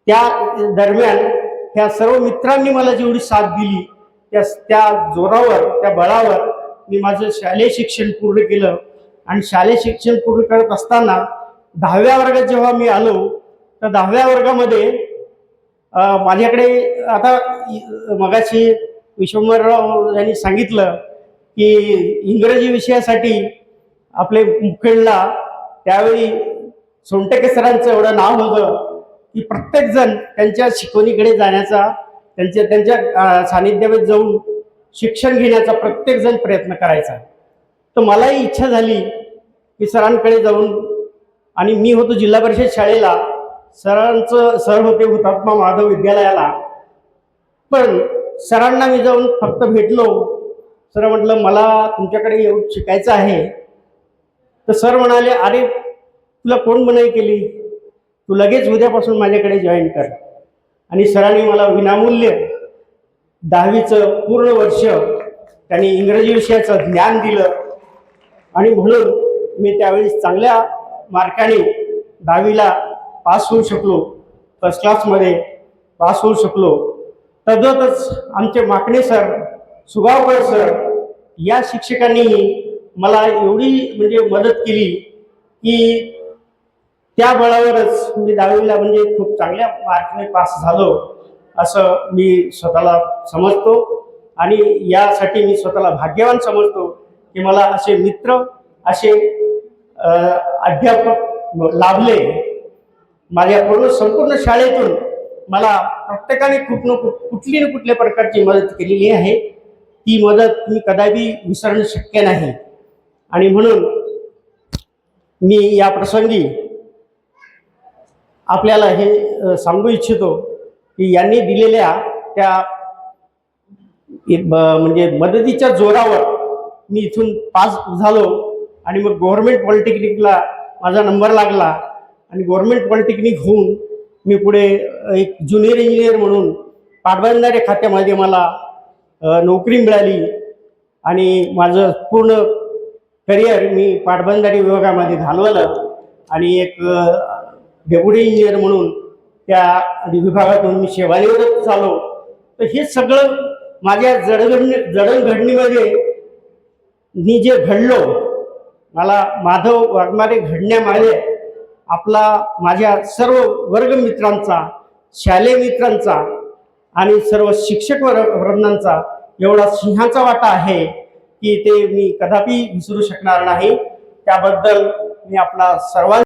त्या दरम्यान ह्या सर्व मित्रांनी मला जेवढी साथ दिली त्या जोरावर, त्या बळावर मी माझं शालेय शिक्षण पूर्ण केलं. आणि शालेय शिक्षण पूर्ण करत असताना 10व्या वर्गात जेव्हा मी आलो, तर 10व्या वर्गामध्ये माझ्याकडे आता मगाशी विश्वंभरराव यांनी सांगितलं की इंग्रजी विषयासाठी आपले मुखेडला त्यावेळी सोनटके सरांचं एवढं नाव होतं की प्रत्येक जण त्यांच्या शिकवणीकडे जाण्याचा, त्यांच्या सानिध्यामध्ये जाऊन शिक्षण घेण्याचा प्रत्येक जण प्रयत्न करायचा. तर मलाही इच्छा झाली की सरांकडे जाऊन, आणि मी होतो जिल्हा परिषद शाळेला, सर होते हुतात्मा माधव विद्यालयाला. पण सरांना मी जाऊन फक्त भेटलो. सर म्हटलं मला तुमच्याकडे येऊन शिकायचं आहे. तर सर म्हणाले, अरे तुला कोण मनाई केली, तू लगेच उद्यापासून माझ्याकडे जॉईन कर. आणि सरांनी मला विनामूल्य 10वीचं पूर्ण वर्ष त्यांनी इंग्रजी विषयाचं ज्ञान दिलं. आणि म्हणून मी त्यावेळी चांगल्या मार्काने 10वीला पास होऊ शकलो, फर्स्ट क्लासमध्ये पास होऊ शकलो. तद्वतच आमचे माकणे सर, सुगावकर सर या शिक्षकांनीही मला एवढी म्हणजे मदत केली की त्या बळावरच मी 10वीला म्हणजे खूप चांगल्या मार्कने पास झालो असं मी स्वतःला समजतो. आणि यासाठी मी स्वतःला भाग्यवान समजतो की मला असे मित्र, असे अध्यापक लाभले. माझ्या संपूर्ण शाळेतून मला प्रत्येकाने कुठली ना कुठल्या प्रकारची मदत केलेली आहे. ती मदत मी कदापि विसरणं शक्य नाही. आणि म्हणून मी या प्रसंगी आपल्याला हे सांगू इच्छितो की यांनी दिलेल्या त्या म्हणजे मदतीच्या जोरावर मी इथून पास झालो. आणि मग गव्हर्नमेंट पॉलिटेक्निकला माझा नंबर लागला. आणि गव्हर्नमेंट पॉलिटेक्निक होऊन मी पुढे एक ज्युनियर इंजिनियर म्हणून पाटबंधारे खात्यामध्ये मला नोकरी मिळाली. आणि माझं पूर्ण करिअर मी पाटबंधारे विभागामध्ये घालवलं. आणि एक डेप्युटी इंजिनियर म्हणून त्या विभागातून मी सेवानिवृत्त झालो. तर हे सगळं माझ्या जडणघडणीमध्ये मी जे घडलो, मला माधव वाघमारे घडण्यामागे माझ्या सर्व वर्गमित्रांचा, शालेय मित्रांचा आणि सर्व शिक्षक वृंदांचा एवढा सिंहाचा वाटा आहे की ते मी कदापि विसरू शकणार नाही. त्याबद्दल मी आपला सर्वांचा